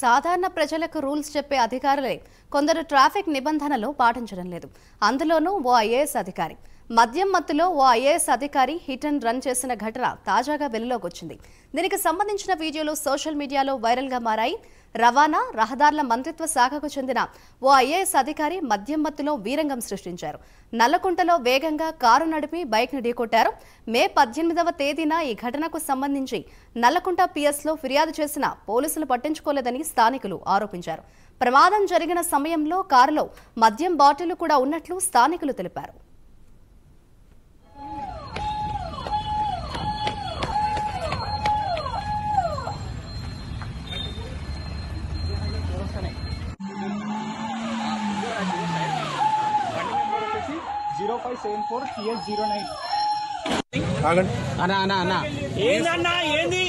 సాధారణ ప్రజలకు రూల్స్ చెప్పే అధికారులే కొందరు ట్రాఫిక్ నిబంధనలు పాటించడం లేదు. అందులోనూ ఓ ఐఏఎస్ అధికారి మద్యం మత్తులో ఓ ఐఏఎస్ అధికారి హిట్ అండ్ రన్ చేసిన ఘటన తాజాగా వెలుగులోకి వచ్చింది. దీనికి సంబంధించిన వీడియోలు సోషల్ మీడియాలో వైరల్ గా మారాయి. రవాణా రహదారుల మంత్రిత్వ శాఖకు చెందిన ఓ ఐఏఎస్ అధికారి మద్యం మత్తులో వీరంగం సృష్టించారు. నల్లకుంటలో వేగంగా కారు నడిపి బైక్ ను ఢీకొట్టారు. మే 18వ తేదీన ఈ ఘటనకు సంబంధించి నల్లకుంట పిఎస్లో ఫిర్యాదు చేసిన పోలీసులు పట్టించుకోలేదని స్థానికులు ఆరోపించారు. ప్రమాదం జరిగిన సమయంలో కారులో మద్యం బాటిల్ కూడా ఉన్నట్లు స్థానికులు తెలిపారు. ఏందన్నా ఏంది